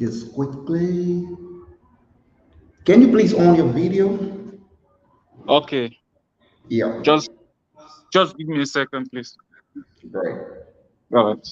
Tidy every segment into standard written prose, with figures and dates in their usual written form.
Just quickly. Can you please on your video? Okay, Yeah, just just give me a second, please. great. All right.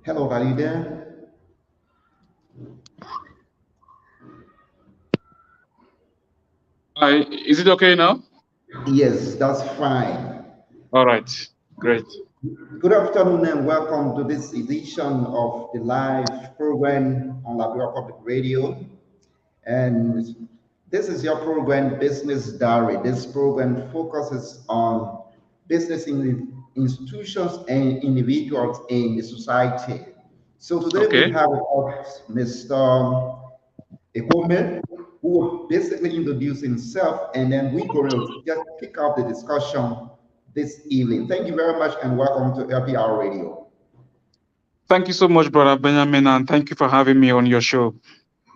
Hello, are you there? Is it okay now? Yes, that's fine. All right. Great. Good afternoon and welcome to this edition of the live program on Liberia Public Radio. And this is your program, Business Diary. This program focuses on business institutions and individuals in the society. So today we Okay. have with us Mr. Ekome, who will basically introduce himself, and then we're going to just kick off the discussion this evening. Thank you very much and welcome to LPR Radio. Thank you so much, brother Benjamin, and thank you for having me on your show.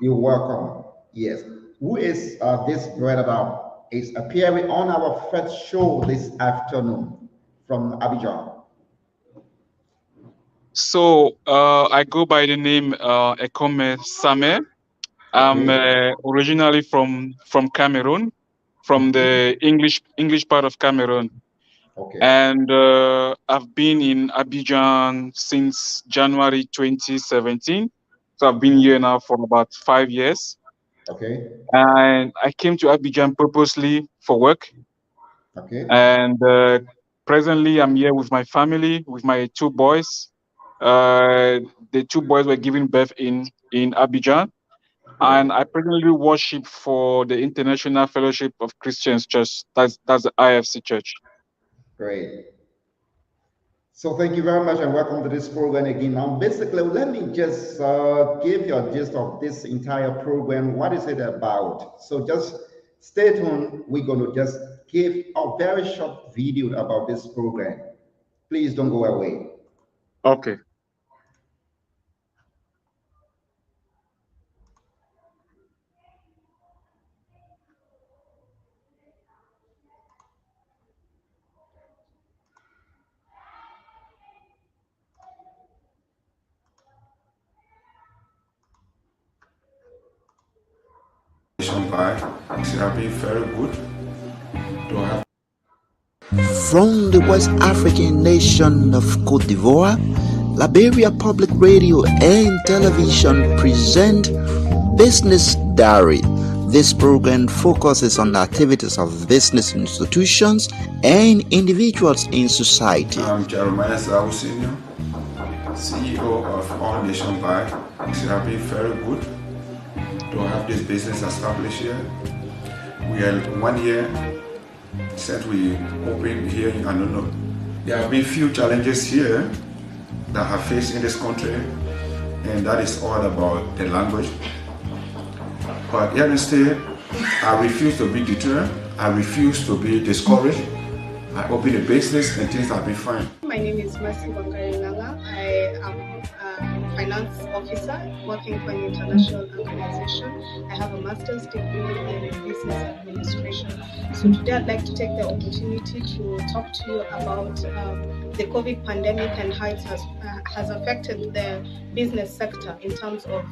You're welcome. Yes. Who is this brother is appearing on our first show this afternoon from Abidjan? I go by the name Ekome Same. I'm Okay. originally from Cameroon, from the English part of Cameroon, Okay. and I've been in Abidjan since January 2017. So I've been here Mhm. now for about 5 years, Okay. and I came to Abidjan purposely for work. Okay. And presently, I'm here with my family, with my two boys. The two boys were given birth in Abidjan, Great. and I presently worship for the International Fellowship of Christians Church. That's the IFC Church. Great. So thank you very much and welcome to this program again. Now, basically, let me just give you a gist of this entire program. What is it about? So just stay tuned. We're going to just give a very short video about this program. Please don't go away. Okay. By it have been very good to have. From the West African nation of Cote d'Ivoire, Liberia Public Radio and Television present Business Diary. This program focuses on the activities of business institutions and individuals in society. I'm Jeremiah Sao Senior, CEO of All Nation By. It have been very good to have this business established here. We are 1 year since we opened here in Anono. There have been few challenges here that have faced in this country, and that is all about the language. But here instead, I refuse to be deterred. I refuse to be discouraged. I open a business and things have been fine. My name is Mercy Wangari. I am a finance officer working for an international organization. I have a master's degree in business administration. So today I'd like to take the opportunity to talk to you about the COVID pandemic and how it has affected the business sector in terms of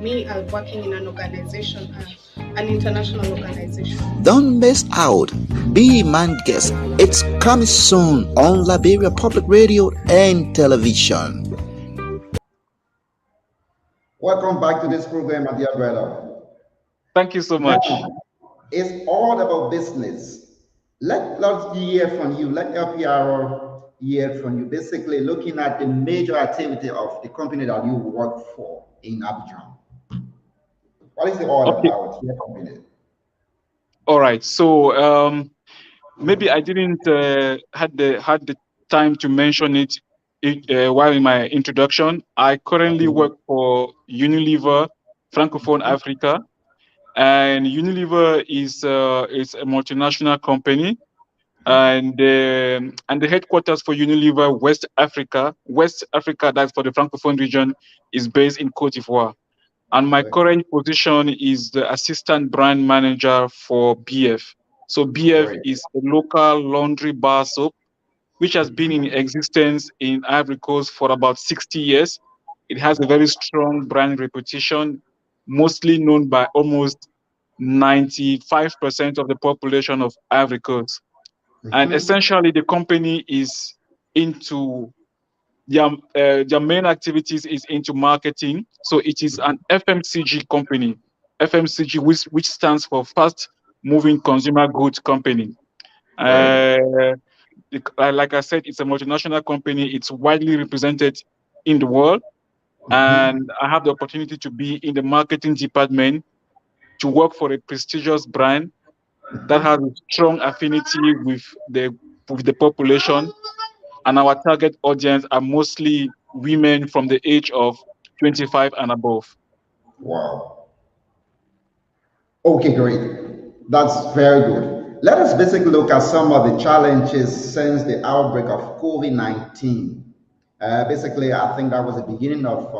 me working in an organization, an international organization. Don't miss out. Be my guest. It's coming soon on Liberia Public Radio and Television. Welcome back to this program, my dear brother. Thank you so much. Now, it's all about business. Let's hear from you. Let LPR hear from you. Basically, looking at the major activity of the company that you work for in Abidjan. What is it all Okay. about? Hear from you. All right. So maybe I didn't had the time to mention it while in my introduction. I currently Okay. work for Unilever Francophone Africa, and Unilever is a multinational company, and the headquarters for Unilever West Africa, that's for the Francophone region, is based in Cote d'Ivoire. And my Great. current position is the assistant brand manager for BF. So BF Great. is a local laundry bar soap which has been in existence in Ivory Coast for about 60 years. It has a very strong brand reputation, mostly known by almost 95% of the population of Ivory Coast. And Mhm. essentially, the company is into their main activities is into marketing. So it is an FMCG company, FMCG, which stands for Fast Moving Consumer Goods Company. Great. Uh, like I said, it's a multinational company. It's widely represented in the world, Mhm. and I have the opportunity to be in the marketing department to work for a prestigious brand that has a strong affinity with the population, and our target audience are mostly women from the age of 25 and above. Wow. Okay, great. That's very good. Let us basically look at some of the challenges since the outbreak of COVID-19. Basically, I think that was the beginning of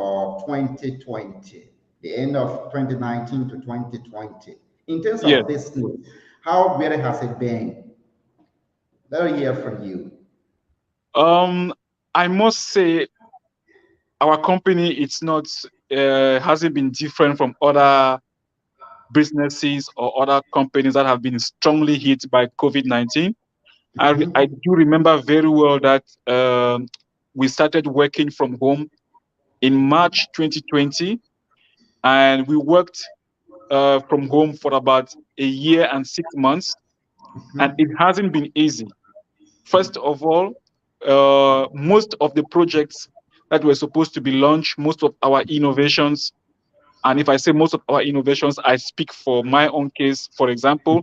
2020, the end of 2019 to 2020. In terms Yes. of business, how really has it been? Let me hear from you. Um, I must say our company it's not hasn't been different from other businesses or other companies that have been strongly hit by COVID-19. I Mhm. do remember very well that we started working from home in March 2020, and we worked from home for about a year and 6 months, and it Mhm. hasn't been easy. First of all, most of the projects that were supposed to be launched, most of our innovations, and if I say most of our innovations, I speak for my own case. For example,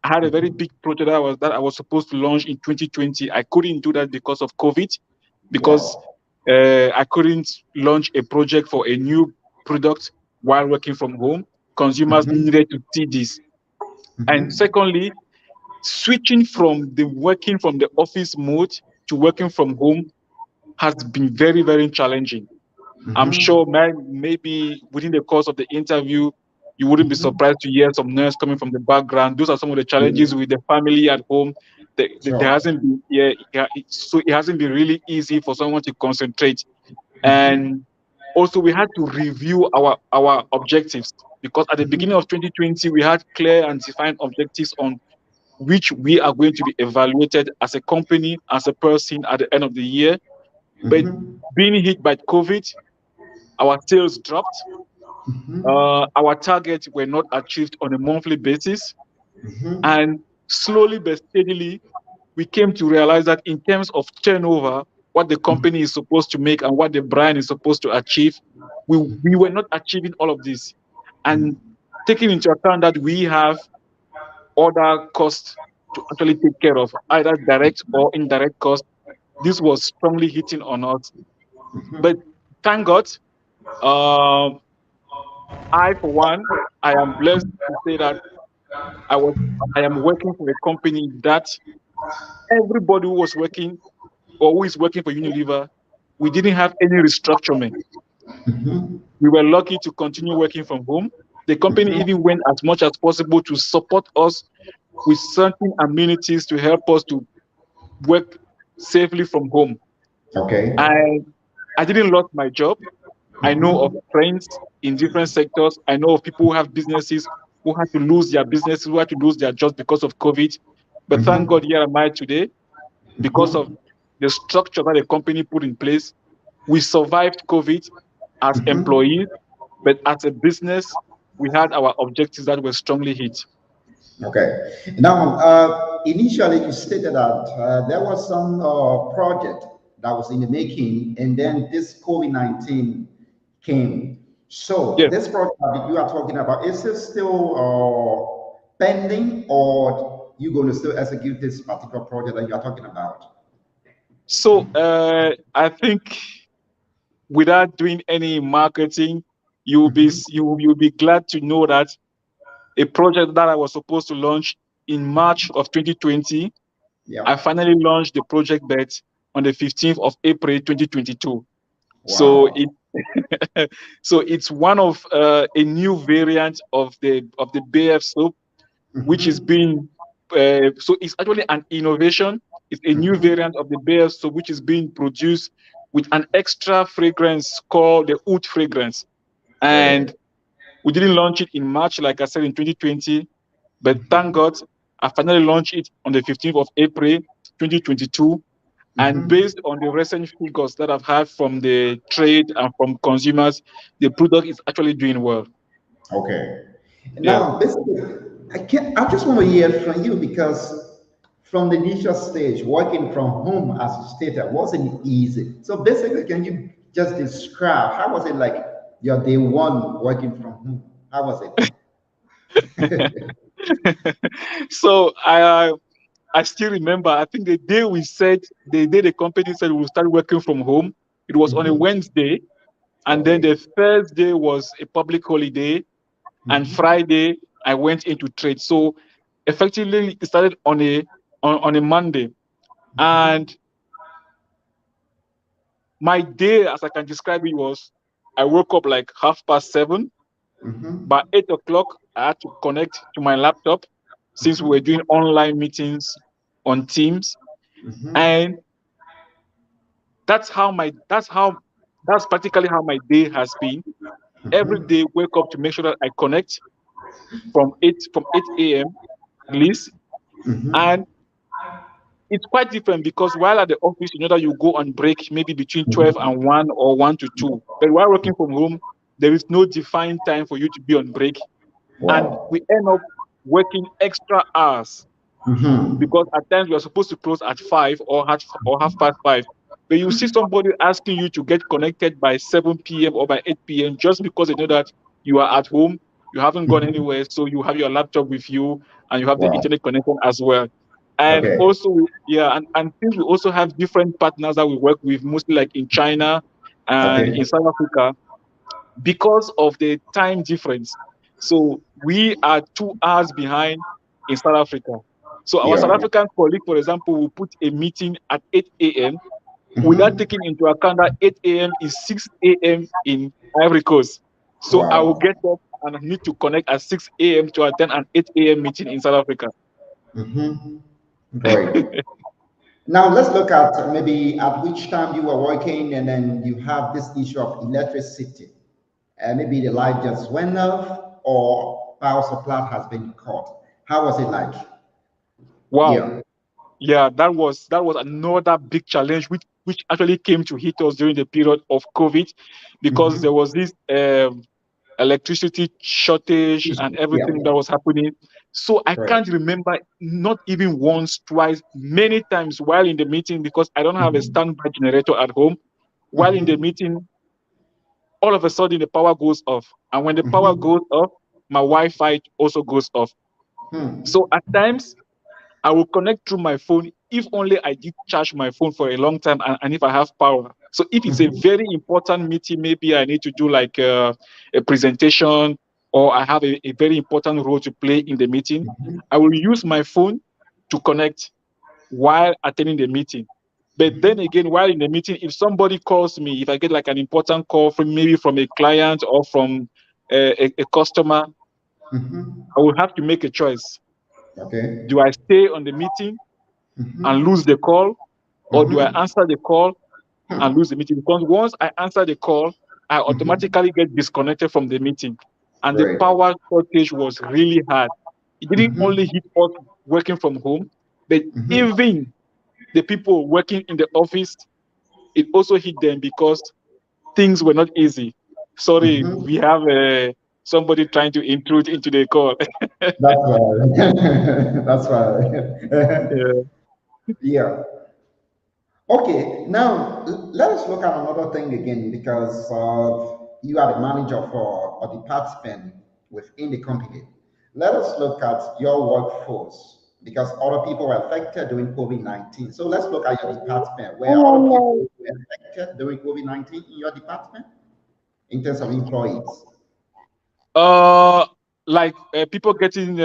I had a very big project that I was supposed to launch in 2020. I couldn't do that because of COVID, because Wow. I couldn't launch a project for a new product while working from home. Consumers Mhm. needed to see this. And Mhm. secondly, switching from the working from the office mode to working from home has been very, very challenging. I'm Mhm. sure maybe within the course of the interview, you wouldn't be Mhm. surprised to hear some noise coming from the background. Those are some of the challenges Yeah. with the family at home. There Sure. hasn't been, so it hasn't been really easy for someone to concentrate. Mhm. And also, we had to review our objectives, because at the beginning Mhm. of 2020, we had clear and defined objectives on which we are going to be evaluated as a company, as a person at the end of the year. But Mhm. being hit by COVID, our sales dropped. Mhm. Our targets were not achieved on a monthly basis. Mhm. And slowly but steadily, we came to realize that in terms of turnover, what the company is supposed to make and what the brand is supposed to achieve, we were not achieving all of this. And taking into account that we have other costs to actually take care of, either direct or indirect costs, this was strongly hitting on us. But thank God, um, I, for one, I am blessed to say that I was I am working for a company that everybody who was working or who is working for Unilever, we didn't have any restructuring. We were lucky to continue working from home. The company even went as much as possible to support us with certain amenities to help us to work safely from home. Okay. I I didn't lose my job. I know of Mhm. friends in different sectors. I know of people who have businesses who had to lose their business, who had to lose their jobs because of COVID. But thank God, Mhm. here am I today because of Mhm. the structure that the company put in place. We survived COVID as Mhm. employees. But as a business, we had our objectives that were strongly hit. Okay. Now, initially you stated that there was some project that was in the making, and then this COVID-19 came. So Yes. this project that you are talking about, is it still pending, or you going to still execute this particular project that you are talking about? So I think without doing any marketing, you'll be glad to know that a project that I was supposed to launch in March of 2020, Yeah. I finally launched the project bet on the 15th of April 2022. So Wow. it so it's one of a new variant of the BF soap, which is Mm-hmm. being so it's actually an innovation. It's a new Mm-hmm. variant of the BF soap, which is being produced with an extra fragrance called the oud fragrance. And Great. we didn't launch it in March, like I said, in 2020, but thank Mm-hmm. God I finally launched it on the 15th of April 2022. And Mm-hmm. based on the recent figures that I've had from the trade and from consumers, the product is actually doing well. Okay. Yeah. Now, basically, I just want to hear from you because from the initial stage, working from home, as you stated, wasn't easy. So basically, can you just describe how was it like your day one working from home? How was it? So I still remember. I think the day the company said we'll start working from home, it was on a Mhm. Wednesday, and then Okay. the Thursday was a public holiday, and Mhm. Friday I went into trade. So effectively, it started on a Monday, and my day, as I can describe it, was I woke up like 7:30. Mhm. By 8 o'clock, I had to connect to my laptop since we were Mhm. doing online meetings on Teams, Mhm. and that's how my that's practically how my day has been. Every Mhm. day, wake up to make sure that I connect from 8 a.m. at least, Mhm. and it's quite different because while at the office, you know that you go on break maybe between 12 Mhm. and 1 or 1 to 2. But while working from home, there is no defined time for you to be on break. And Wow. we end up working extra hours Mhm. because at times we are supposed to close at 5 or half past 5. But you see somebody asking you to get connected by 7 p.m. or by 8 p.m. just because they know that you are at home, you haven't gone Mhm. anywhere, so you have your laptop with you and you have the Wow. internet connection as well. And Okay. also, and since we also have different partners that we work with, mostly like in China and Okay. in South Africa, because of the time difference. So we are 2 hours behind in South Africa. So our South Yeah. African colleague, for example, will put a meeting at 8 a.m. without Mhm. taking into account that 8 a.m. is 6 a.m. in Ivory Coast. So I will Wow. get up and I need to connect at 6 a.m. to attend an 8 a.m. meeting in South Africa. Mhm. Great. Now let's look at maybe at which time you were working, and then you have this issue of electricity. Maybe the light just went off, or power supply has been cut. How was it like? Wow. Yeah. Yeah, that was another big challenge which actually came to hit us during the period of COVID because Hmm. there was this electricity shortage and Yeah. everything that was happening. So I Great. can't remember not even once, twice, many times while in the meeting because I don't have a Hmm. standby generator at home. While in the Hmm. meeting, all of a sudden the power goes off. And when the power Hmm. goes off, my Wi-Fi also goes off. Hmm. So at times I will connect through my phone if only I did charge my phone for a long time and if I have power. So if it's a Hmm. very important meeting, maybe I need to do like a presentation or I have a very important role to play in the meeting, I will use my phone to connect while attending the meeting. But then again, while in the meeting, if somebody calls me, if I get like an important call from maybe from a client or from a customer, Hmm. I will have to make a choice. Okay. Do I stay on the meeting and Hmm. lose the call, or do I Hmm. answer the call and Hmm. lose the meeting? Because once I answer the call, I Hmm. automatically get disconnected from the meeting. And the Great. power shortage was really hard. It didn't Hmm. only hit us working from home, but Hmm. even the people working in the office, it also hit them because things were not easy. Sorry, Mm-hmm. we have somebody trying to intrude into the call. That's right. That's right. Yeah. Yeah. Okay, now let us look at another thing again because you are the manager for a department within the company. Let us look at your workforce because other people were affected during COVID-19. So let's look at your department where other people were affected during COVID-19 in your department in terms of employees. Uh, like people getting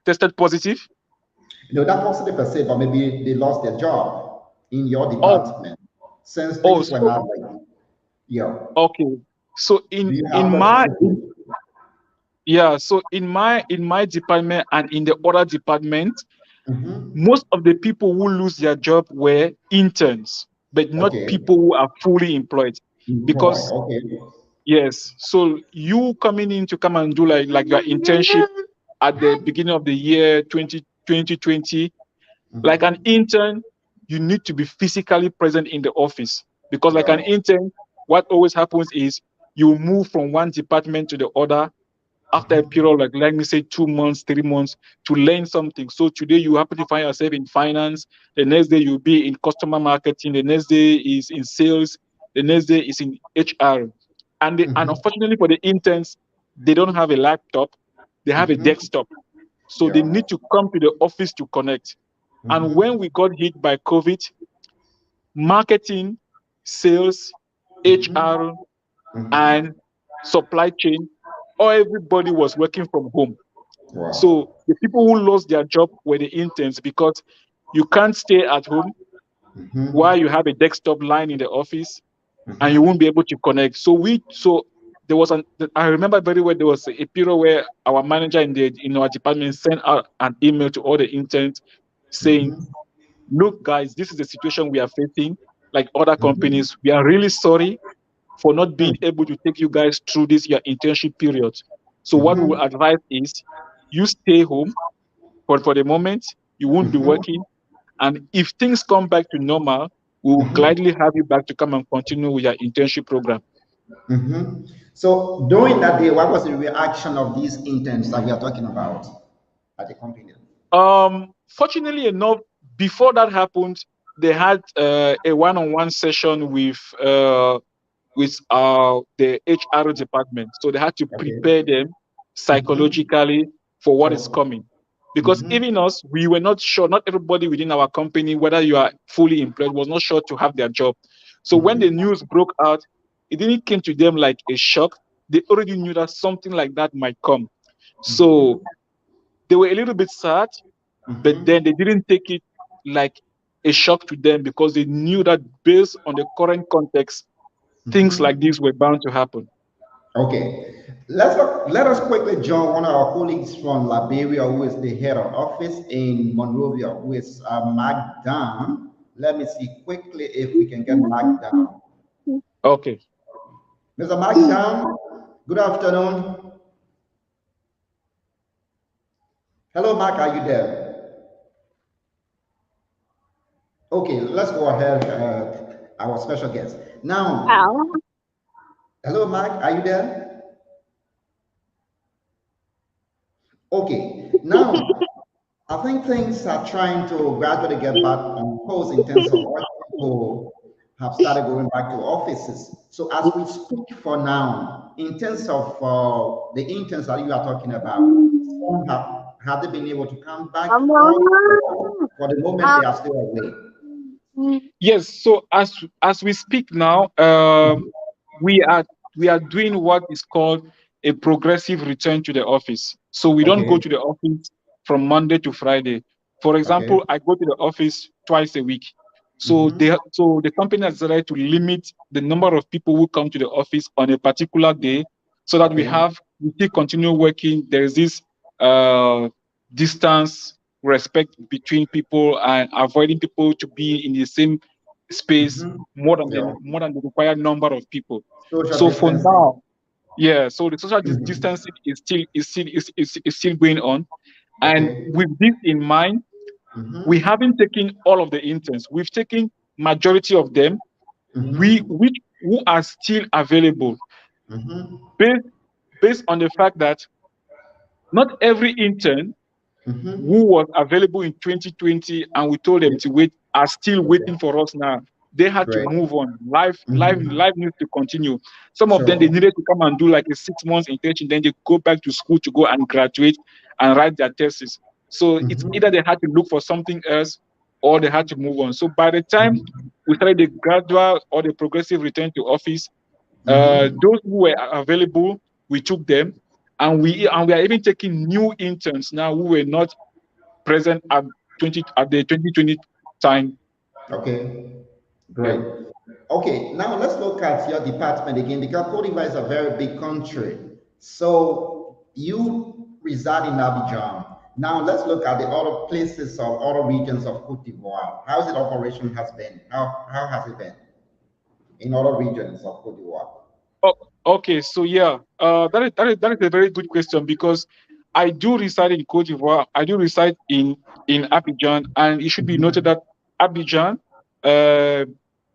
tested positive. You know, not positive per se, but maybe they lost their job in your Oh, department since oh, things were so not like, yeah. okay. So Do in you have in that my statistic? yeah, so in my department and in the other department, Mm-hmm. most of the people who lose their job were interns, but not Okay. people who are fully employed. Employed. Because Okay. yes, so you coming in to come and do like your internship at the beginning of the year 2020, like an Mm-hmm. intern, you need to be physically present in the office because like an Yeah. intern, what always happens is you move from one department to the other after a Mm-hmm. period like let me say 2 months, 3 months to learn something. So today you happen to find yourself in finance, the next day you'll be in customer marketing, the next day is in sales, the next day is in HR. And Mm-hmm. unfortunately for the interns, they don't have a laptop, they have a Mm-hmm. desktop. So they Yeah. need to come to the office to connect. And when Mm-hmm. we got hit by COVID, marketing, sales, Mm-hmm. HR, Mm-hmm. and supply chain, or everybody was working from home. So Wow. the people who lost their job were the interns because you can't stay at home while Mm-hmm. you have a desktop line in the office and you Mm-hmm. won't be able to connect. So there was I remember very well there was a period where our manager in our department sent out an email to all the interns saying, Mm-hmm. look guys, this is the situation we are facing like other Mm-hmm. companies. We are really sorry for not being Mm-hmm. able to take you guys through this your internship period. So what we will Mm-hmm. advise is you stay home for the moment, you won't be Mm-hmm. working. And if things come back to normal, we will Mm-hmm. gladly have you back to come and continue with your internship program. Mm-hmm. So during that day, what was the reaction of these interns that we are talking about at the company? Fortunately enough, before that happened, they had a one-on-one session with the HR department. So they had to Okay. prepare them Mm-hmm. psychologically for what is For. coming. Because Mm-hmm. even us, we were not sure, not everybody within our company, whether you are fully employed, was not sure to have their job. So when the Mm-hmm. news broke out, it didn't came to them like a shock. They already knew that something like that might come. So Mm-hmm. they were a little bit sad, but then Mm-hmm. they didn't take it like a shock to them because they knew that based on the current context, things like Mm-hmm. this were bound to happen. Okay. Let us quickly join one of our colleagues from Liberia, who is the head of office in Monrovia, who is Mark Down. Let me see quickly if we can get Mark down. Okay. Mr. Mark Down, good afternoon. Hello, Mark, are you there? Okay, let's go ahead. Our special guest. Now, hello, Mark, are you there? Okay, now I think things are trying to gradually get back on course in terms of what people have started going back to offices. So as we speak for now, in terms of the interns that you are talking about, some have they been able to come back or for the moment they are still away? Yes. So as we speak now, we are we are doing what is called a progressive return to the office. So we don't go Okay, to the office from Monday to Friday. For okay. example, I go to the office twice a week. Mm-hmm. So the company has decided to limit the number of people who come to the office on a particular day, so that Okay. we still continue working. There is this uh, distance respect between people and avoiding people to be in the same space Mm-hmm. Yeah. more than the required number of people. Social So for distancing. now, yeah, so the social Mm-hmm. distancing is still going on. And Okay. with this in mind, we Mm-hmm. haven't taken all of the interns. We've taken majority of them, we Mm-hmm. which who are still available. Mm-hmm. based on the fact that not every intern Mm-hmm. who was available in 2020 and we told them to wait are still waiting Okay. for us now. They had to Great. move on. Life Mm-hmm. needs to continue. Some of them they Sure. needed to come and do like a 6 months internship, then they go back to school to go and graduate and write their thesis. So it's either Mm-hmm. they had to look for something else or they had to move on. So by the time we started the gradual or the progressive return to office, Mm-hmm. those who were available, we took them, and we are even taking new interns now who were not present at the 2020 time. Okay. Yeah. Great. Okay, now let's look at your department again because Cote d'Ivoire is a very big country. So you reside in Abidjan. Now let's look at the other places or other regions of Cote d'Ivoire. How's the operation has been? How has it been in other regions of Cote d'Ivoire? Oh, okay. So yeah, that is a very good question because I do reside in Cote d'Ivoire. I do reside in Abidjan, and it should be noted Mhm. that Abidjan uh,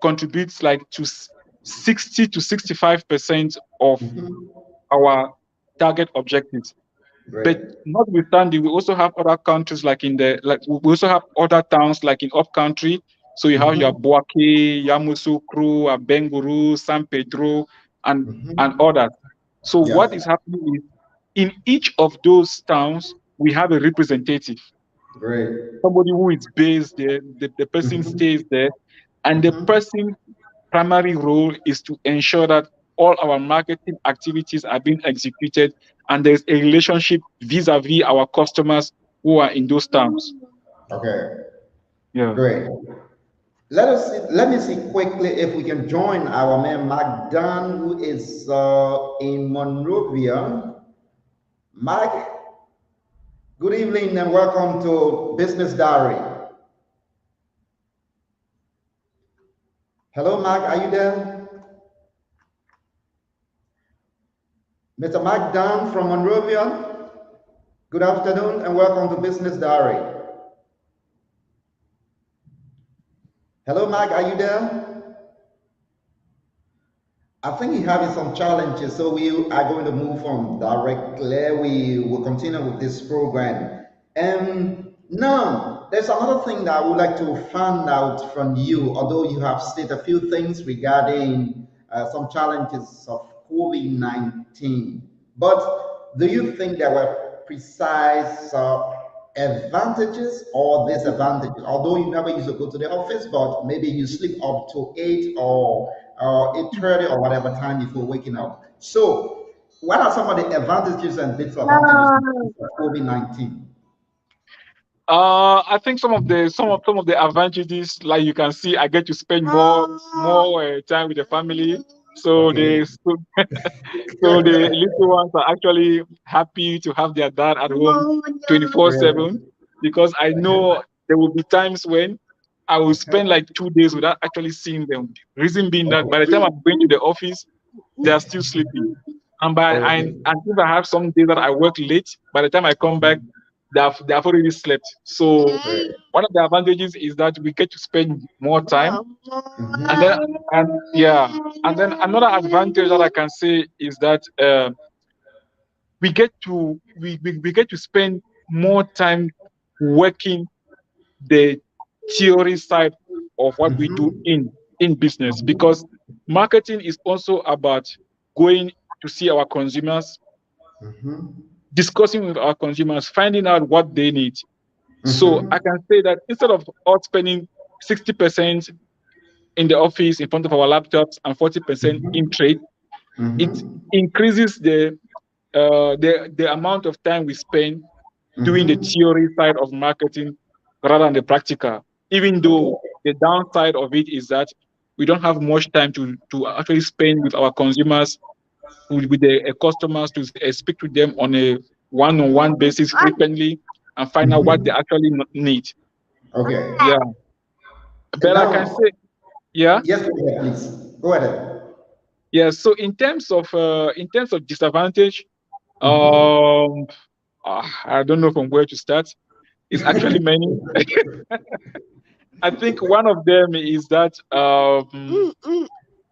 contributes like to 60 to 65% of Mhm. our target objectives. Great. But notwithstanding, we also have other countries like we also have other towns like in up country. So you have your Mhm. Boaké, Yamoussoukro, Abenguru, San Pedro, and Mhm. others. So what is Yes. happening is in each of those towns we have a representative, Great. somebody who is based there. The person Mhm. stays there, and the Mhm. person primary role is to ensure that all our marketing activities are being executed and there's a relationship vis-a-vis our customers who are in those towns. Okay. Yeah. Great. Let me see quickly if we can join our man Mark Dunn, who is in Monrovia. Mark, good evening and welcome to Business Diary. Hello, Mark, are you there? Mr. Mark Dunn from Monrovia. Good afternoon and welcome to Business Diary. Hello, Mark, are you there? I think he's having some challenges, so we are going to move on directly. We will continue with this program. And now, there's another thing that I would like to find out from you, although you have stated a few things regarding some challenges of COVID-19. But do you think there were precise advantages or disadvantages? Although you never used to go to the office, but maybe you sleep up to 8:30 or whatever time before waking up. So, what are some of the advantages and disadvantages of COVID-19? I think some of the advantages, like you can see, I get to spend more time with the family. So Okay. so the little ones are actually happy to have their dad at home Great. 24/7 because I know there will be times when I will Okay. spend like 2 days without actually seeing them. Reason being that Okay. by the time I'm going to the office, they are still sleeping. And Okay. if I have some days that I work late, by the time I come back, they have already slept. So Great. one of the advantages is that we get to spend more time, and then Mhm. and yeah, and then another advantage that I can say is that we get to spend more time working the theory side of what we do Mhm. in business, because marketing is also about going to see our consumers, Mhm. discussing with our consumers, finding out what they need. So I Mhm. can say that instead of us spending 60% in the office in front of our laptops and 40% in Mhm. trade, it Mhm. increases the amount of time we spend doing the Mhm. theory side of marketing rather than the practical. Even Okay. though the downside of it is that we don't have much time to actually spend with our consumers, with the customers, to speak to them on a one-on-one basis frequently and find out what they Mhm. actually need. Okay. Yeah, And but I can now, say, yeah, yes, go ahead, please. Go ahead. yeah. So in terms of disadvantage, Mhm. um, I don't know from where to start. It's actually many. I think one of them is that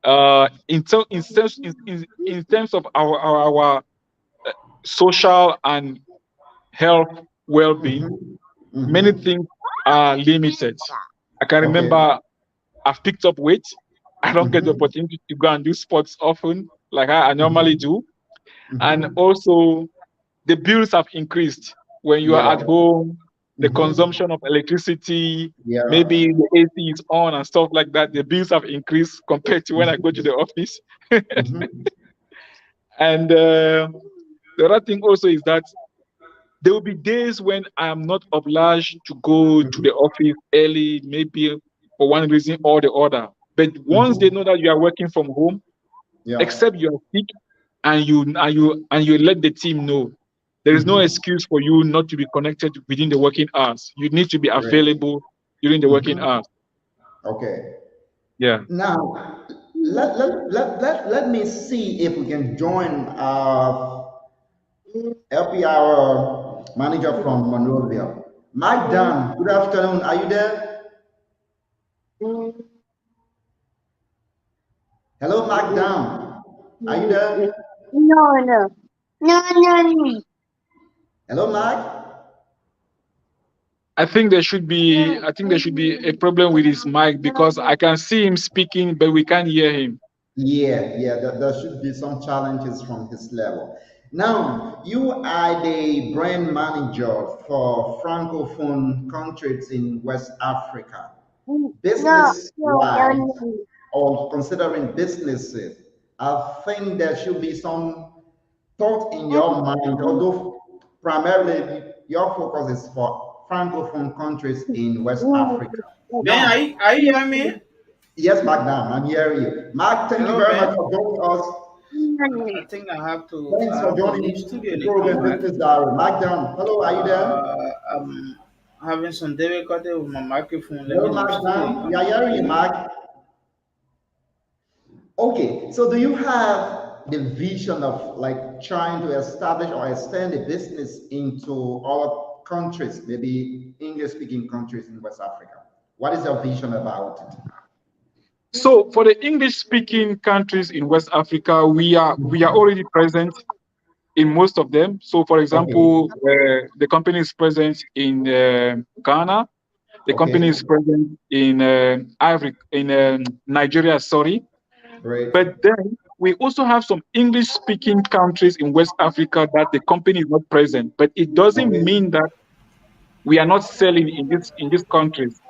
In terms of our social and health well-being, many Mm-hmm. things are limited. I can Okay. remember I've picked up weight. I don't get the Mm-hmm. opportunity to go and do sports often like I normally Mm-hmm. do. And Mm-hmm. also, the bills have increased when you are Yeah. at home. The Mm-hmm. consumption of electricity, Yeah. maybe the AC is on and stuff like that. The bills have increased compared to when I go to the office. Mm-hmm. And the other thing also is that there will be days when I am not obliged to go to the office early, maybe for one reason or the other. But once they Mm-hmm. know that you are working from home, Yeah. except you are sick, and you let the team know, there is no Mm-hmm. excuse for you not to be connected within the working hours. You need to be Great. available during the working Mm-hmm. hours. Okay. Yeah. Now, let me see if we can join LPR manager from Monrovia. Mike Dunn, good afternoon. Are you there? Hello, Mike Dunn. Are you there? No, no. No, no, no. Hello, Mike. I think there should be a problem with his mic because I can see him speaking, but we can't hear him. Yeah, yeah, there should be some challenges from his level. Now, you are the brand manager for Francophone countries in West Africa. No, no, Business no, wise, no. or considering businesses, I think there should be some thought in your mind, although primarily your focus is for Francophone countries in West Africa. Ben, are Now, you, are you hearing me? yes, Mark, now I'm hearing you. Mark, thank you Hello, very much Ben. for joining us. I think Thanks I for have to leave joining studio the and then come program back. Business Diary. Mark Down, hello, are you there? I'm having some difficulty with my microphone. Let me Hello, leave Mark studio and Down. We come are back. hearing you, Mark. Okay, so do you have the vision of like trying to establish or extend the business into other countries, maybe English-speaking countries in West Africa? What is your vision about it? So for the English-speaking countries in West Africa, we are already present in most of them. So, for Okay, example, the company is present in Ghana. The company okay, is present in Nigeria. Sorry, great. but then we also have some English-speaking countries in West Africa that the company is not present. But it doesn't Okay, mean that we are not selling in these countries.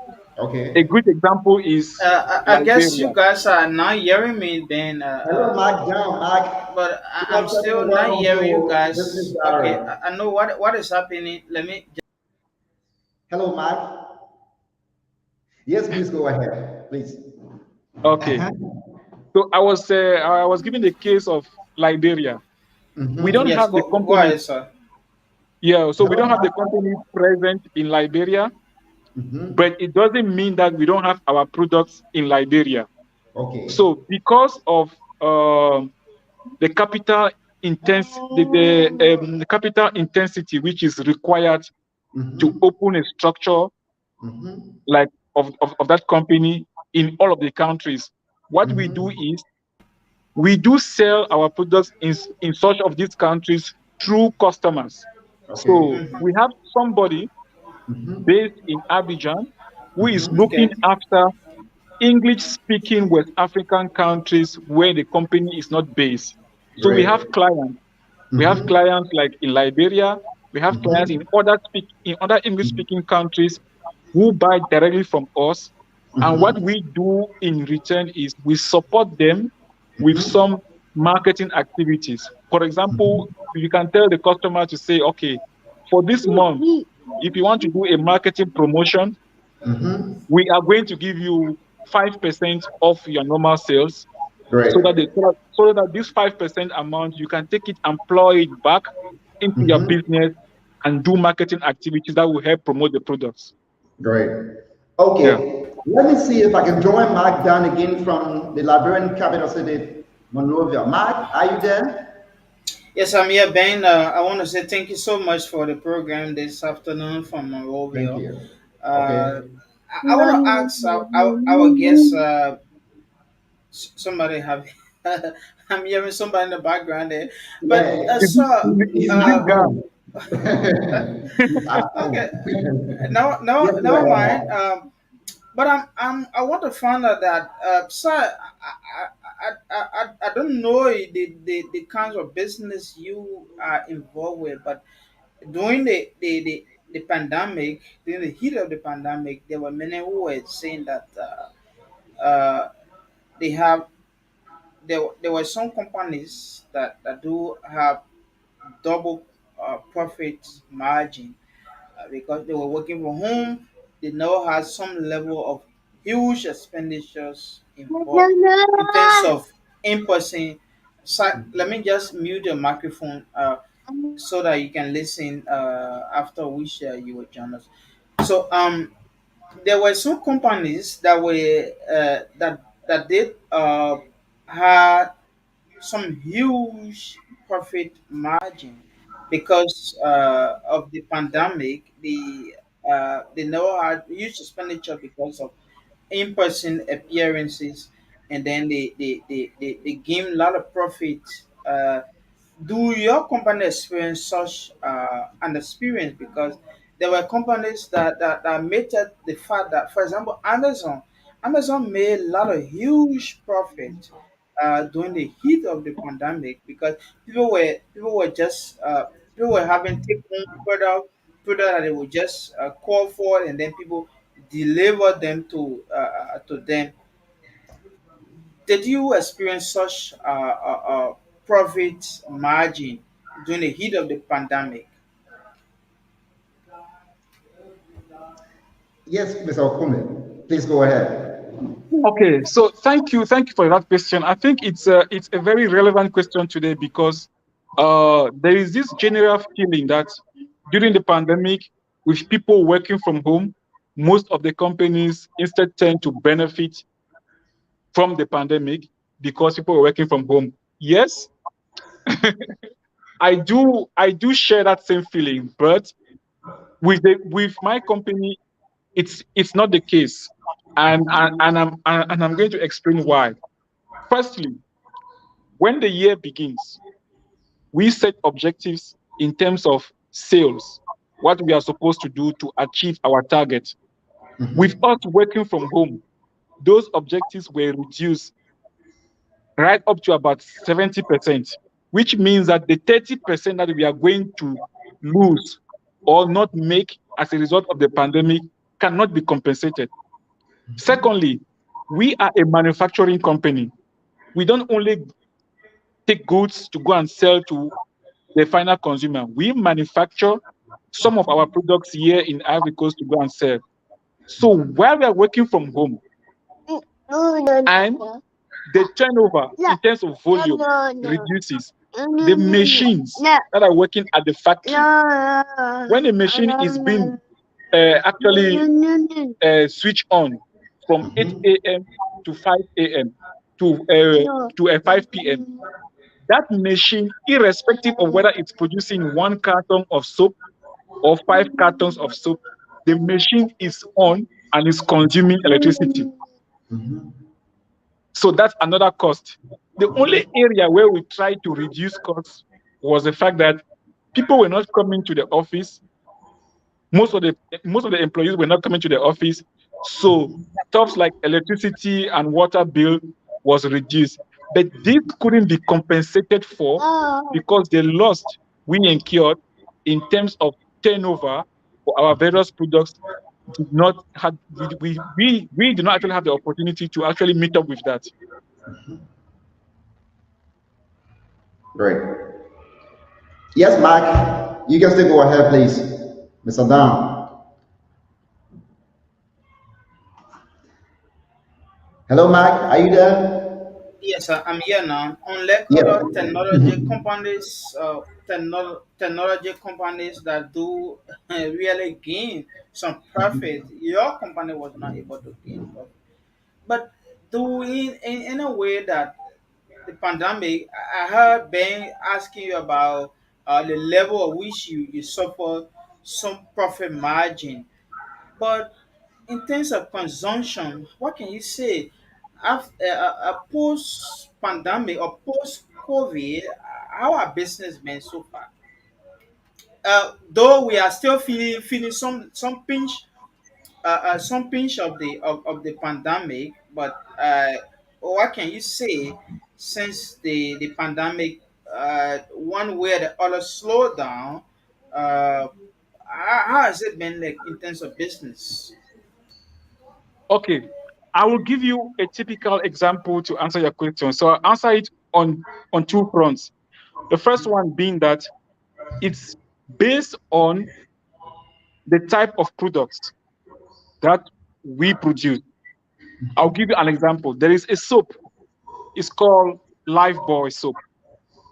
A okay. good example is I guess you Liberia. guys are not hearing me, Ben. Hello, Mark Down. Mark, But good I'm afternoon still and not welcome hearing you to Business guys. Okay, Diary. I know what is happening. Let me. Hello, Mark. Yes, please go ahead, please. Okay, Uh-huh. so I was given the case of Liberia. We don't Mm-hmm. Yes, have the go company. ahead, sir. Yeah, so we Hello, don't have the Mark. company present in Liberia, Mm-hmm. but it doesn't mean that we don't have our products in Liberia. Okay. So because of the capital the capital intensity which is required to Mm-hmm. open a structure Mm-hmm. like of that company in all of the countries, what we do Mm-hmm. is we do sell our products in such of these countries through customers. Okay. So Mm-hmm. we have somebody Mm-hmm. based in Abidjan who is Mm-hmm. looking Okay. after English speaking West African countries where the company is not based. So we have Great. clients. We have Mm-hmm. clients like in Liberia. We have clients Mm-hmm. in other English speaking countries who buy directly from us. And what Mm-hmm. we do in return is we support them with Mm-hmm. some marketing activities. For example, you can tell the customer to say, okay, for this month, if you want to do a marketing promotion, Mm-hmm. we are going to give you 5% of your normal sales Great. so that this 5% amount you can take it and plow it back into your Mm-hmm. business and do marketing activities that will help promote the products. Great. Yeah. Okay. Let me see if I can join Mark down again from the Liberian capital city, Monrovia. Mark, are you there? Yes, I'm here, Ben. I want to say thank you so much for the program this afternoon from Thank Monrovia. you. Uh, Okay. I want to ask our guest, Somebody have I'm hearing somebody in the background there. But Yeah, Is it, so is he's it at this uh guy? home. He's at okay, home. no, Yes, no, go never ahead, mind. Mark. But I want to find out that sir, I don't know the kinds of business you are involved with, but during the pandemic, during the heat of the pandemic, there were many who were saying that they have there were some companies that do have double profit margin because they were working from home. They now have some level of huge expenditures No, no, involved in terms no. of in person. So let me just mute your microphone so that you can listen after which you will join us. So there were some companies that were that did had some huge profit margin because of the pandemic. They now had huge expenditure because of in-person appearances, and then they gain a lot of profit. Do your company experience such an experience? Because there were companies that made it the fact that, for example, Amazon made a lot of huge profit during the heat of the pandemic because people were having take home product that they would just call for, and then people deliver them to them. Did you experience such profit margin during the heat of the pandemic? Yes, Mr. Okume, please go ahead. Okay, so thank you for that question. I think it's a very relevant question today because there is this general feeling that during the pandemic, with people working from home, most of the companies instead tend to benefit from the pandemic because people were working from home. Yes, I do share that same feeling, but with my company, it's not the case, and I'm going to explain why. Firstly, when the year begins, we set objectives in terms of sales, what we are supposed to do to achieve our target. With Mhm. us working from home, those objectives were reduced right up to about 70%, which means that the 30% that we are going to lose or not make as a result of the pandemic cannot be compensated. Secondly, we are a manufacturing company. We don't only take goods to go and sell to the final consumer. We manufacture some of our products here in Ivory Coast to go and sell. So while we are working from home No, no, and no. the turnover No, in terms of no, volume no, no. reduces, No, no, the no. machines No, that are working at the factory, no. when a machine is being No, actually no, no. switched on from 8 a.m. to 5 a.m. No. to 5 p.m., that machine, irrespective of whether it's producing 1 carton of soap or 5 cartons of soap, the machine is on and is consuming electricity. Mhm. So that's another cost. The only area where we tried to reduce costs was the fact that people were not coming to the office. Most of the employees were not coming to the office. So stuff like electricity and water bill was reduced. But this couldn't be compensated for No. because the loss we incurred in terms of turnover for our various products did not have we did not actually have the opportunity to actually meet up with that. Great. Yes, Mark, you can still go ahead, please. Mr. Down. Hello, Mark, are you there? Yes, I'm here now. Unlike Yes. other technology companies that do really gain some profit, your company was not able to gain profit. But do in a way that the pandemic, I heard Ben asking you about the level at which you suffer some profit margin. But in terms of consumption, what can you say? after a post pandemic or post COVID, how are business been so far? Though we are still feeling some pinch of the pandemic, but what can you say since the pandemic, one way or the other slowed down? How has it been like in terms of business? Okay, I will give you a typical example to answer your question. So I'll answer it on two fronts. The first one being that it's based on the type of products that we produce. I'll give you an example. There is a soap. It's called Lifebuoy soap,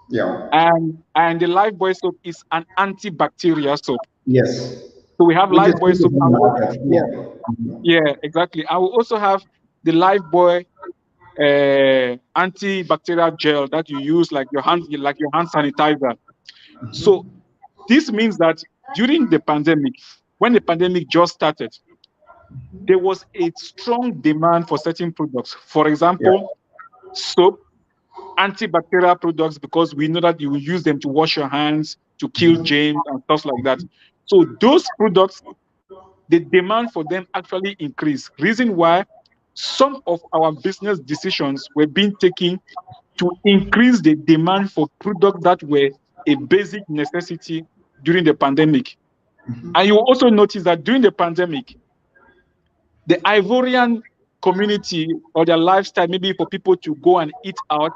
Yeah. and the Lifebuoy soap is an antibacterial soap. Yes. So we have Which is Lifebuoy which is soap. in the market. Yeah, Yeah. Mhm. yeah, exactly. I will also have the Lifebuoy antibacterial gel that you use like your hand sanitizer. So this means that during the pandemic, when the pandemic just started, there was a strong demand for certain products. For Yeah. example, soap, antibacterial products, because we know that you will use them to wash your hands, to kill germs and stuff like that. So those products, the demand for them actually increased. Reason why some of our business decisions were being taken to increase the demand for products that were a basic necessity during the pandemic. And you will also notice that during the pandemic, the Ivorian community or their lifestyle, maybe for people to go and eat out,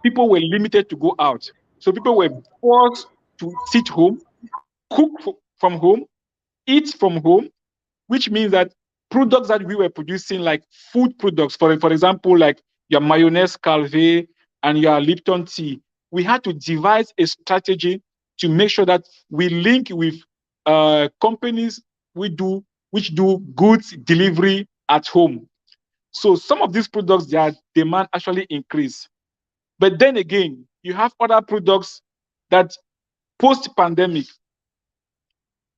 people were limited to go out. So people were forced to sit home, cook from home, eat from home, which means that products that we were producing, like food products, for example, like your mayonnaise Calvé and your Lipton tea, we had to devise a strategy to make sure that we link with companies which do goods delivery at home. So some of these products, their demand actually increased. But then again, you have other products that post-pandemic,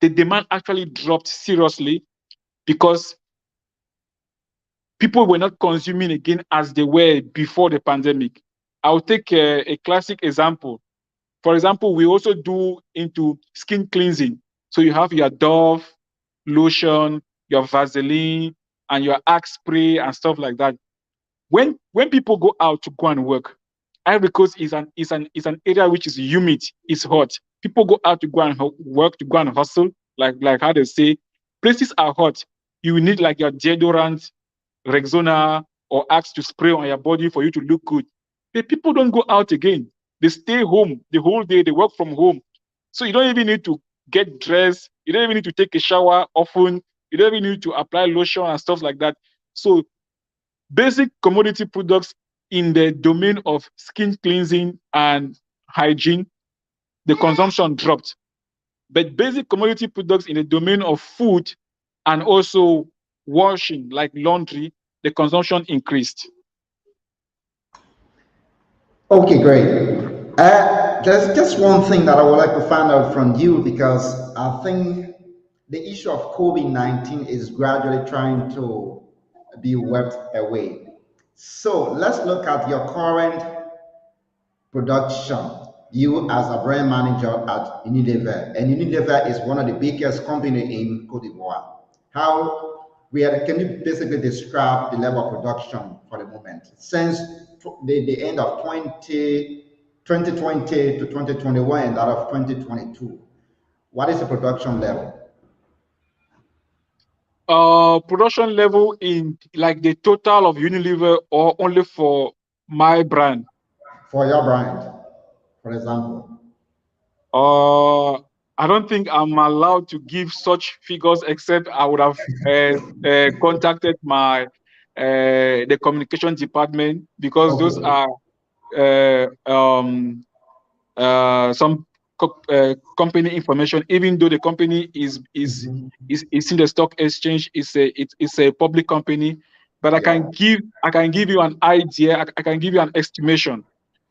the demand actually dropped seriously because people were not consuming again as they were before the pandemic. I'll take a classic example. For example, we also do into skin cleansing. So you have your Dove lotion, your Vaseline, and your Axe spray and stuff like that. When people go out to go and work, Ivory Coast is an area which is humid, it's hot. People go out to go and work, to go and hustle, like how they say, places are hot. You need like your deodorant, Rexona, or Axe to spray on your body for you to look good. But people don't go out again. They stay home the whole day. They work from home. So you don't even need to get dressed. You don't even need to take a shower often. You don't even need to apply lotion and stuff like that. So basic commodity products in the domain of skin cleansing and hygiene, the consumption dropped. But basic commodity products in the domain of food and also washing, like laundry, the consumption increased. Okay, great. There's just one thing that I would like to find out from you because I think the issue of COVID-19 is gradually trying to be wiped away. So let's look at your current production. You as a brand manager at Unilever, and Unilever is one of the biggest company in Cote d'Ivoire. Can you basically describe the level of production for the moment? Since the end of 2020 to 2021 and that of 2022, what is the production level Production level in like the total of Unilever or only for my brand? for your brand, for example? Uh, I don't think I'm allowed to give such figures, except I would have contacted the communication department, because those Okay. are some company information. Even though the company Mhm. is in the stock exchange, it's a public company, but Yeah. I can give you an idea. I can give you an estimation.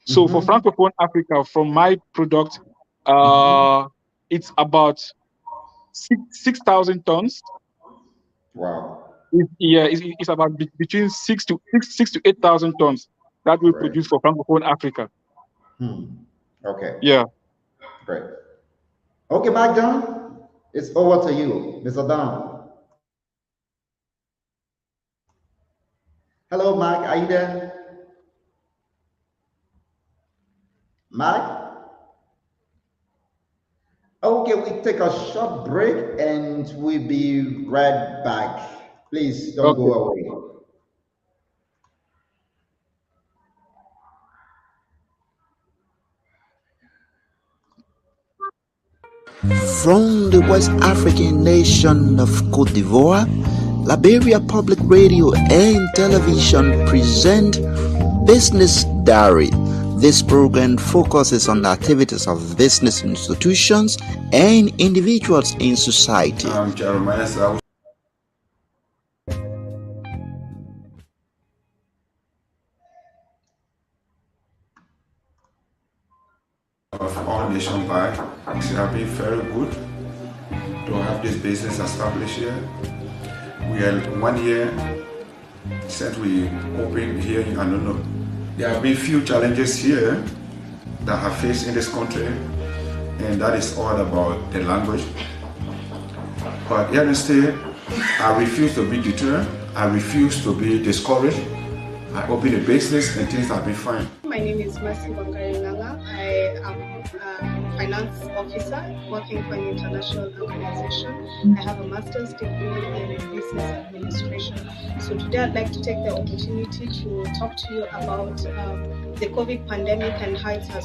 So for Mhm. Francophone Africa, from my product, Mhm. uh, it's about 6,000 tons. Wow. Yeah, it's about between 6 to 8,000 tons that we Great. produce for Francophone Africa. Hmm. Okay, Yeah. great. Okay, Mike John, it's over to you, Mr. Don. Hello, Mike. Are you there? Mike? Okay, we take a short break and we'll be right back. Please don't Okay. go away. From the West African nation of Cote d'Ivoire, Liberia Public Radio and Television present Business Diary. This program focuses on the activities of business institutions and individuals in society. Jeremiah South of all nationwide. It have been very good to have this business established here. We are 1 year since we opened here in Anono. There have been few challenges here that have faced in this country, and that is all about the language. But here instead, I refuse to be deterred. I refuse to be discouraged. I open a business and things have been fine. My name is Mercy Wangaringanga. I am a finance officer working for an international organization. I have a master's degree in business administration. So today I'd like to take the opportunity to talk to you about the COVID pandemic and how it has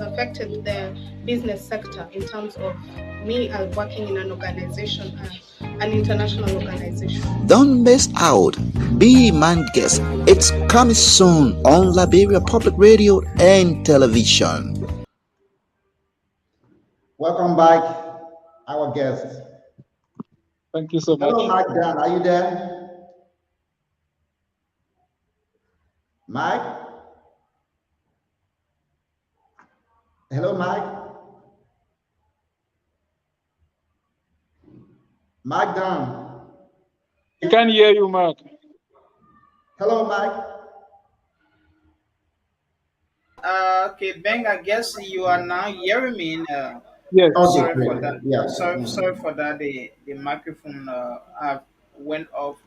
affected the business sector in terms of me working in an organization, an international organization. Don't miss out. Be my guest. It's coming soon on Liberia Public Radio and Television. Welcome back, our guest. Thank you so Hello, much. Mike Dan. Are you there? Mike? Hello, Mike? Mike Dan. We can't hear you, Mark. Hello, Mike. Okay, Ben, I guess you are now hearing me. Yes. Okay, Sorry great. for that. Yeah. Sorry for that. The microphone went off.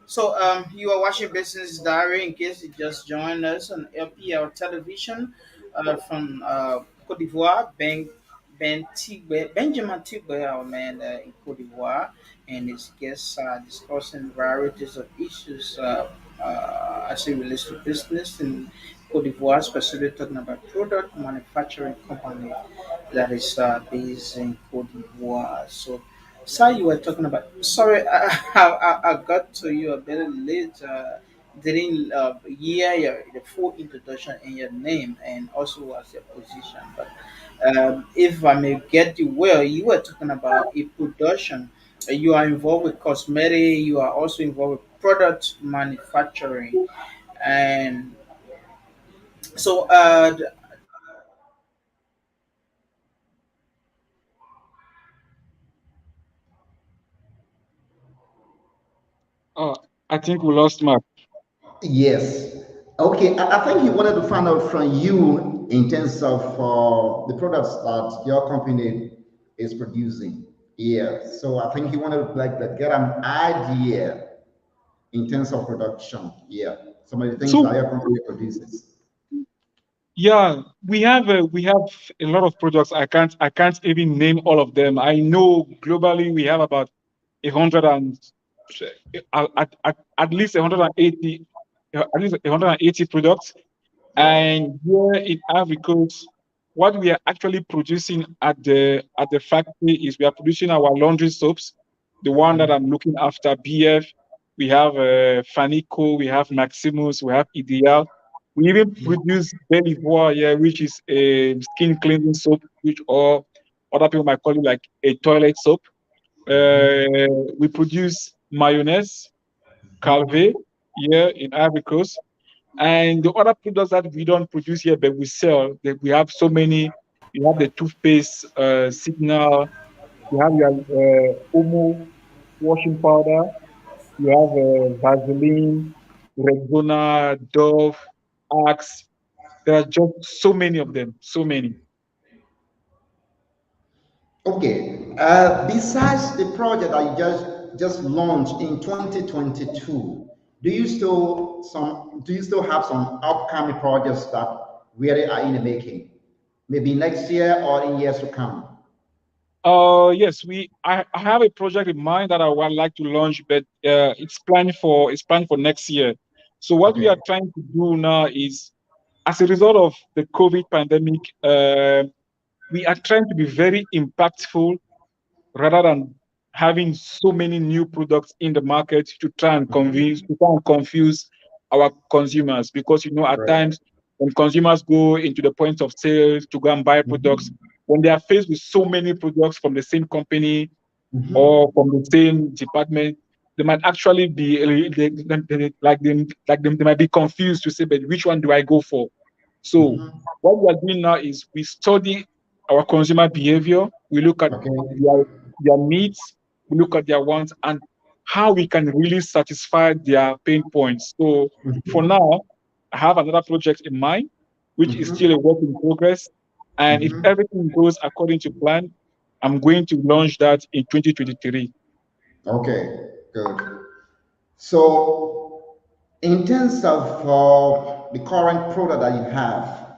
So you are watching Business Diary in case you just joined us on LPL television from Cote d'Ivoire. Benjamin Tigbe, our man in Cote d'Ivoire, and his guests are discussing varieties of issues as it relates to business in Cote d'Ivoire, specifically talking about product manufacturing company that is based in Cote d'Ivoire. So Sir, you were talking about. Sorry, I got to you a bit late. Didn't hear the full introduction and your name, and also what's your position. But if I may get you well, you were talking about a production. You are involved with cosmetic. You are also involved with product manufacturing, and so Oh, I think we lost Mark. Yes. Okay, I think he wanted to find out from you in terms of the products that your company is producing. Yeah. So I think he wanted to get an idea in terms of production. Yeah. Some of the things So that your company produces. yeah, we have a lot of products. I can't even name all of them. I know globally we have about 100 and at least 180 products. Yeah. And here in Ivory Coast, what we are actually producing at the factory is we are producing our laundry soaps, the one that Mhm. I'm looking after, BF. We have Fanico, we have Maximus, we have Ideal. We even produce Belivoire, yeah, which is a skin cleansing soap, which or other people might call it like a toilet soap. We produce mayonnaise, Calvé, here in Ivory Coast. And the other products that we don't produce here, but we sell, that we have so many. You have the toothpaste, Signal. You have your Omo washing powder. You have Vaseline, Rexona, Dove, Axe. There are just so many of them, so many. Okay. Besides the project that you just launched in 2022, do you still have some upcoming projects that really are in the making? Maybe next year or in years to come. Yes, I have a project in mind that I would like to launch, but it's planned for next year. So what we Okay. are trying to do now is, as a result of the COVID pandemic, we are trying to be very impactful rather than having so many new products in the market to try and confuse our consumers. Because at Right. times when consumers go into the points of sales to go and buy products, Mhm. when they are faced with so many products from the same company or Mhm. from the same department, they might actually be they might be confused to say, but which one do I go for? So Mhm. what we are doing now is we study our consumer behavior, we look at Okay. their, their needs, we look at their wants, and how we can really satisfy their pain points. So for Mhm. now, I have another project in mind, which is still a Mhm. work in progress. And if Mhm. everything goes according to plan, I'm going to launch that in 2023. Okay. Good. So, in terms of the current product that you have,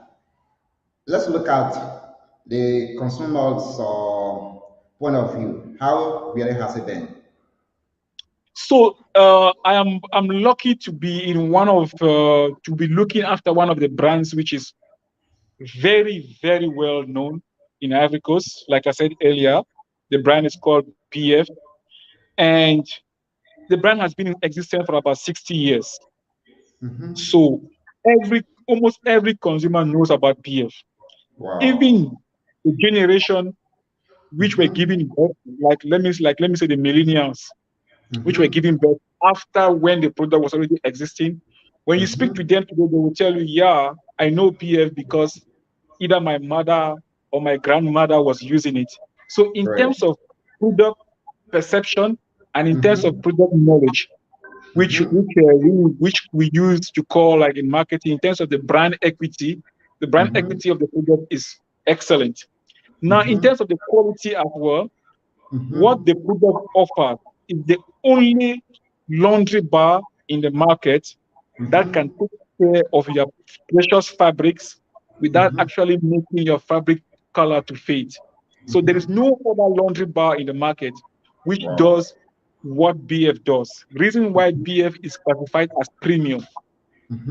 let's look at the consumer's point of view. How really has it been? So I'm lucky to be to be looking after one of the brands which is very, very well known in Ivory Coast. Like I said earlier, the brand is called BF, and the brand has been in existence for about 60 years. Hmm. So almost every consumer knows about BF. Wow. Even the generation which were Hmm. giving birth, like let me say the millennials, which were Hmm. giving birth after when the product was already existing. When you speak to Hmm. them today, they will tell you, yeah, I know BF because either my mother or my grandmother was using it. So in Right. terms of product perception and in terms of Hmm. product knowledge, Hmm. which we use to call like in marketing, in terms of the brand Hmm. equity of the product is excellent. Now, in Hmm. terms of the quality as well, what Hmm. the product offers is the only laundry bar in the market that can Hmm. take care of your precious fabrics without Hmm. actually making your fabric color to fade. So there is Hmm. no other laundry bar in the market which Wow. does what BF does. Reason why BF is classified as premium.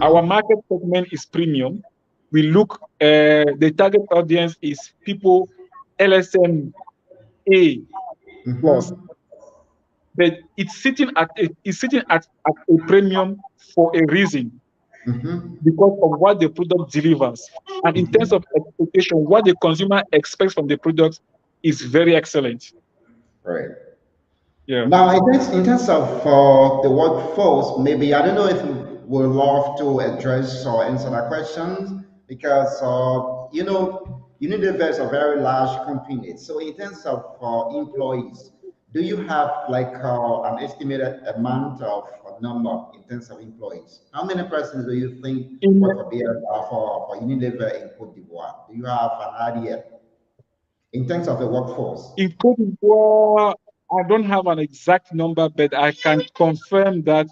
Our Hmm. market segment is premium. The target audience is people LSM A plus, Hmm. but it's sitting at a premium for a reason Hmm. because of what the product delivers. And in terms of Hmm. expectation, what the consumer expects from the product is very excellent. Right. Yeah. Now, in terms of the workforce, maybe I don't know if you would love to address or answer that question because Unilever is a very large company. So, in terms of employees, do you have like an estimated amount of number in terms of employees? How many persons do you think In work for Unilever in Cote d'Ivoire? Do you have an idea in terms of the workforce? in Cote d'Ivoire, I don't have an exact number, but I can confirm that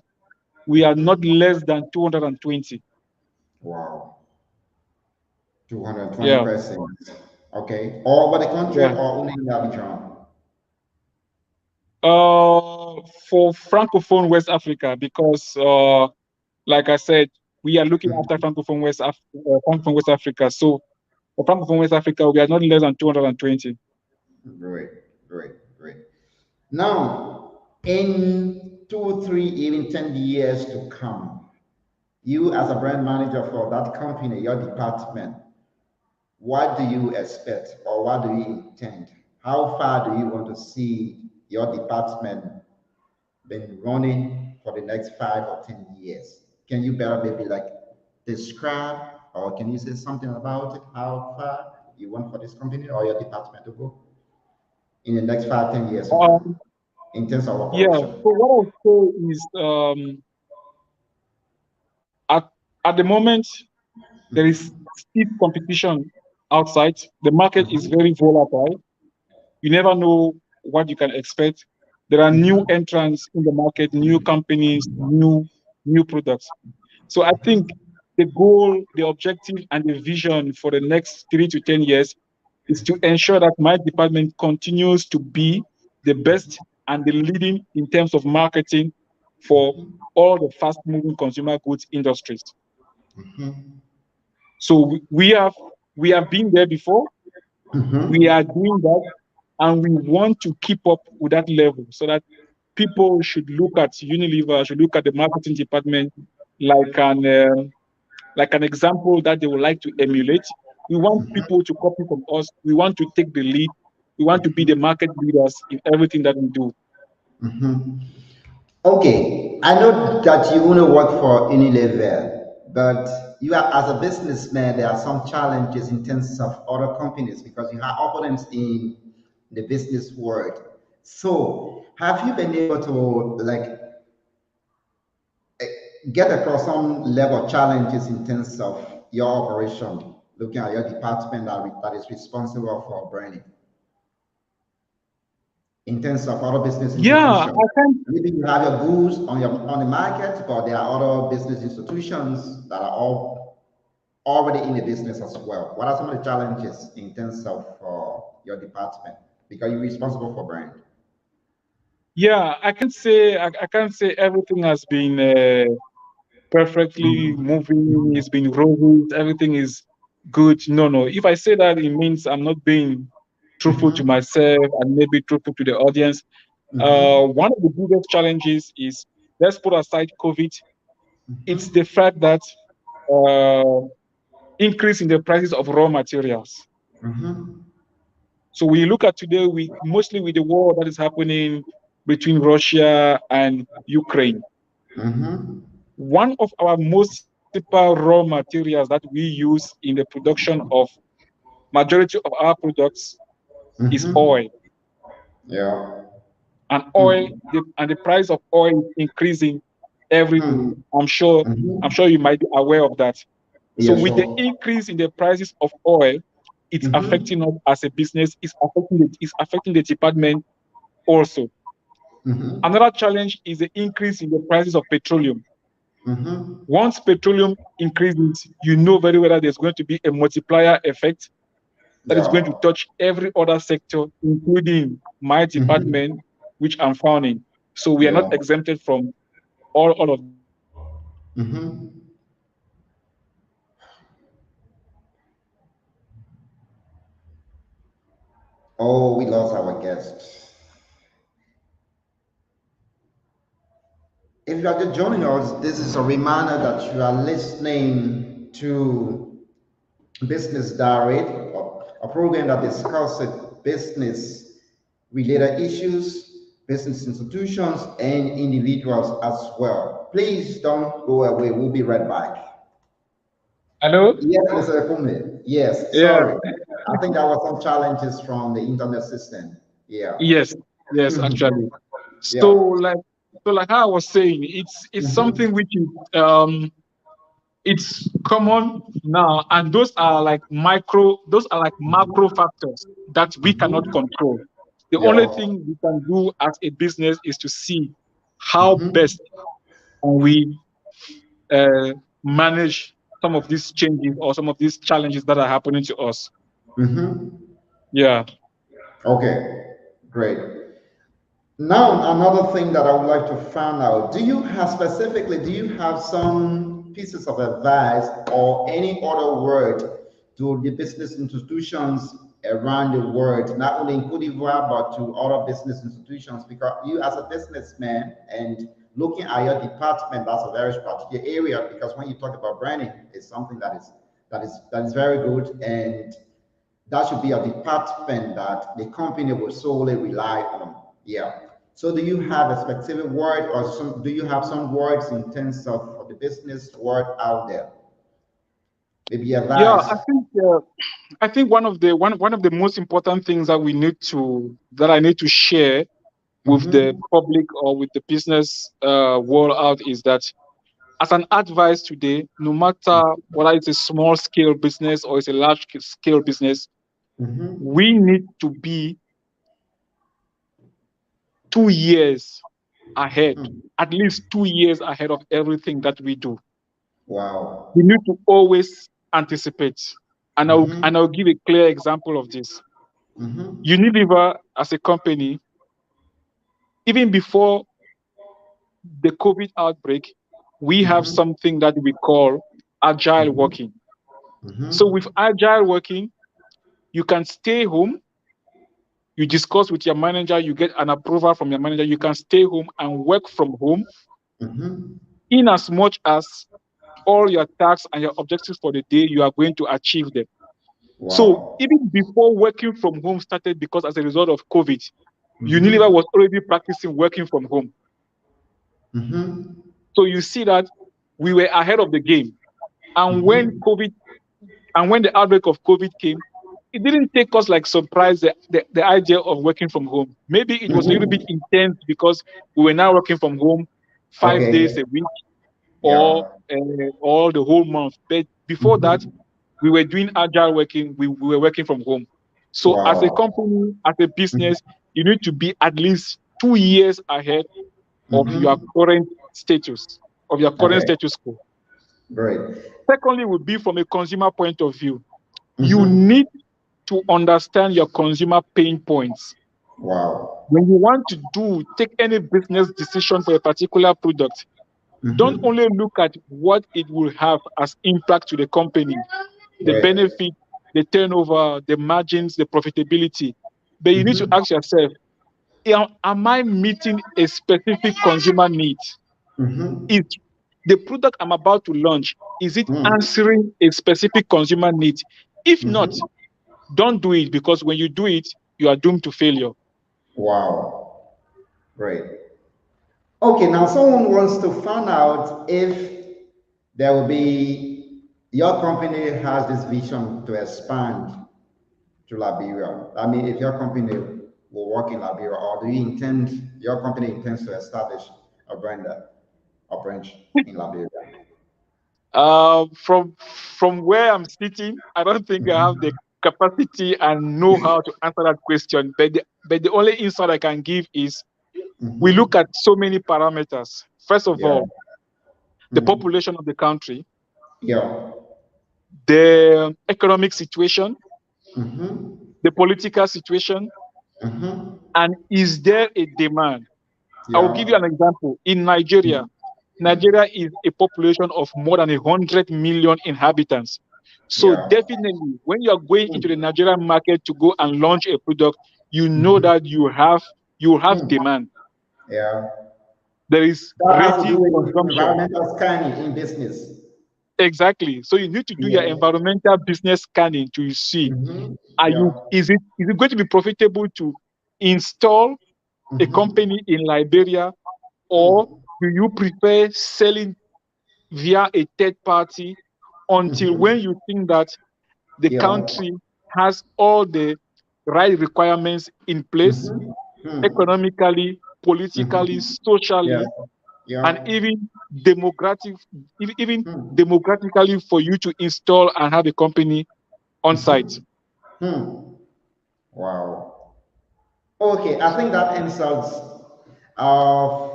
we are not less than 220. Wow. 220 Yeah. persons. Okay. All over the country Yeah. or only in Abidjan? For Francophone West Africa, because like I said, we are looking after Francophone West Africa. So for Francophone West Africa, we are not less than 220. Great, great, great. Now, in 2, 3, even 10 years to come, you as a brand manager for that company, your department, what do you expect or what do you intend? How far do you want to see your department been running for the next 5 or 10 years? Can you better maybe like describe or can you say something about it? How far you want for this company or your department to go in the next 5, 10 years to come Um, in terms of Yeah. operation? So what I would say is, at at the moment there is stiff competition outside. The market is very volatile. You never know what you can expect. There are new entrants in the market, new companies, new products. So I think the goal, the objective, and the vision for the next 3 to 10 years is to ensure that my department continues to be the best and the leading in terms of marketing for all the fast-moving consumer goods industries. So we have been there before. We are doing that, and we want to keep up with that level so that people should look at Unilever, should look at the marketing department like an example that they would like to emulate. We want people to copy from us. We want to take the lead. We want to be the market leaders in everything that we do. Okay, I know that you want to work for Unilever, but you are as a businessman, there are some challenges in terms of other companies because you have opponents in the business world. So, have you been able to like get across some level of challenges in terms of your operation, looking at your department that is responsible for branding? In terms of other business Yeah, institutions. I can. Maybe you have your goods on the market, but there are other business institutions that are all already in the business as well. What are some of the challenges in terms of your department? Because you're responsible for brand. Yeah, I can't say everything has been perfectly moving. It's been roses. Everything is good. No, no. If I say that, it means I'm not being truthful to myself and maybe truthful to the audience. One of the biggest challenges is, let's put aside COVID. It's the fact that uh, increase in the prices of raw materials. So we look at today, we mostly with the war that is happening between Russia and Ukraine. One of our most simple raw materials that we use in the production of majority of our products is oil. Yeah. And the price of oil is increasing every day. I'm sure you might be aware of that. So Yeah, with the sure. increase in the prices of oil, it's affecting us as a business, it's affecting the department also. Another challenge is the increase in the prices of petroleum. Once petroleum increases, you know very well that there's going to be a multiplier effect that is going to Yeah. touch every other sector, including my department, which I'm found in. So we are not Yeah. exempted from all of this. Oh, we lost our guest. If you are just joining us, this is a reminder that you are listening to Business Diary, a program that discusses business related issues, business institutions, and individuals as well. Please don't go away. We'll be right back. Hello? Yes, Mr. Kume. Yes, Yeah. sorry. I think there were some challenges from the internet system. Yeah. Yes. Yes, actually. So Yeah. like so like how I was saying, it's something which is it's common now, and those are like macro factors that we cannot control. The only Yeah. thing we can do as a business is to see how best can we uh, manage some of these changes or some of these challenges that are happening to us. Yeah. Okay. Great. Now, another thing that I would like to find out, do you have some pieces of advice or any other word to the business institutions around the world, not only in Cote d'Ivoire, but to other business institutions? Because you as a businessman and looking at your department, that's a very strategic area because when you talk about branding, it's something that is very good, and that should be a department that the company will solely rely on. Yeah. So do you have a specific word or do you have some words in terms of the business word out there? Maybe Yeah, advice. I think one of the most important things that I need to share with the Mm-hmm. public or with the business world out is that, as an advice today, no matter whether it's a small scale business or it's a large scale business, Mm-hmm. we need to be 2 years ahead, Hmm. at least 2 years ahead of everything that we do. Wow. We need to always anticipate. Mm-hmm. And I'll give a clear example of this. Mm-hmm. Unilever, as a company, even before the COVID outbreak, we have Mm-hmm. something that we call agile Mm-hmm. working. So Mm-hmm. with agile working, you can stay home, you discuss with your manager, you get an approval from your manager, you can stay home and work from home Mm-hmm. in as much as all your tasks and your objectives for the day, you are going to achieve them. So Wow. even before working from home started, because as a result of COVID, Unilever Mm-hmm. was already practicing working from home. Mm-hmm. So you see that we were ahead of the game. And Mm-hmm. when the outbreak of COVID came, it didn't take us like surprise the idea of working from home. Maybe it was a little bit Mm-hmm. intense because we were now working from home 5 days Okay. a week or Yeah. all the whole month. But before that, Mm-hmm. we were doing agile working. We were working from home. So as a Wow. company, as a Mm-hmm. business, you need to be at least 2 years ahead of your Mm-hmm. current status, of your current Okay. status quo. Great. Secondly, would be from a consumer point of view. You Mm-hmm. need to understand your consumer pain points. Wow. When you want to take any business decision for a particular product, don't Mm-hmm. only look at what it will have as impact to the company, the Great. benefit, the turnover, the margins, the profitability, but you need to Mm-hmm. ask yourself, am I meeting a specific consumer need? Mm-hmm. Is the product I'm about to launch, is it Mm. answering a specific consumer need? If not, Mm-hmm. don't do it, because when you do it, you are doomed to failure. Wow. Great. Okay, now someone wants to find out if there will be your company has this vision to expand to Liberia. I mean, if your company will work in Liberia, or do you intend your company intends to establish a brand, a branch in Liberia? From where I'm sitting, I don't think I have the capacity and know how to answer that question. But the only insight I can give is we look Mm-hmm. at so many parameters. First of Yeah. all, the Mm. population of the country, Yeah. the economic situation, Mm-hmm. the political situation, Mm-hmm. and is there a demand? I will give you Yeah. an example. In Nigeria, Nigeria is a population of more than 100 million inhabitants. So Yeah. definitely, when you are going into the Nigerian market to go and launch a product, you know Mm-hmm. that you have demand. Yeah. There is That has to ready do with consumption. environmental scanning in business. Exactly. So you need to do your Yeah. environmental business scanning to see, Mm-hmm. are Yeah. you is it going to be profitable to install a Mm-hmm. company in Liberia, or Mm. do you prefer selling via a third party until Mm-hmm. when you think that the Yeah. country has all the right requirements in place, Mm-hmm. Mm. economically, politically, Mm-hmm. Yeah. socially, and Yeah. even Mm. democratically, for you to install and have a company on site. Mm-hmm. Hmm. Wow. Okay, I think that answers of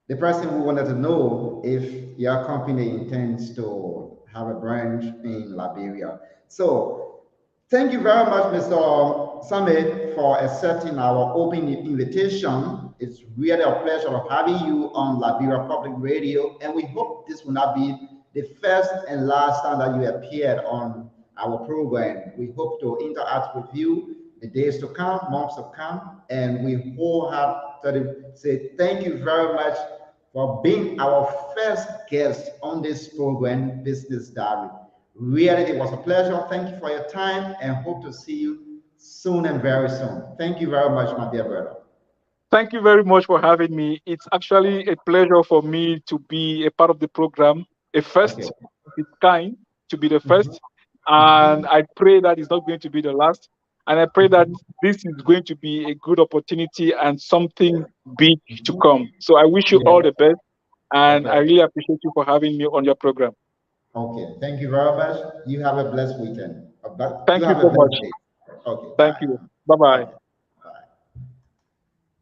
the person who wanted to know if your company intends to have a branch in Liberia. So, thank you very much, Mr. Summit, for accepting our open invitation. It's really a pleasure of having you on Liberia Public Radio, and we hope this will not be the first and last time that you appeared on our program. We hope to interact with you the days to come, months to come, and we wholeheartedly say thank you very much for being our first guest on this program, Business Diary. Really, it was a pleasure. Thank you for your time and hope to see you soon and very soon. Thank you very much, my dear brother. Thank you very much for having me. It's actually a pleasure for me to be a part of the program, a Okay. first of its kind, to be the Mhm. first. And Mhm. I pray that it's not going to be the last. And I pray that this is going to be a good opportunity and something big to come. So I wish you all Yeah. the best. And I Okay. really appreciate you for having me on your program. Okay. Thank you very much. You have a blessed weekend. You Thank you have a so much. blessed day. Okay. Thank Bye. you. Bye bye. Okay.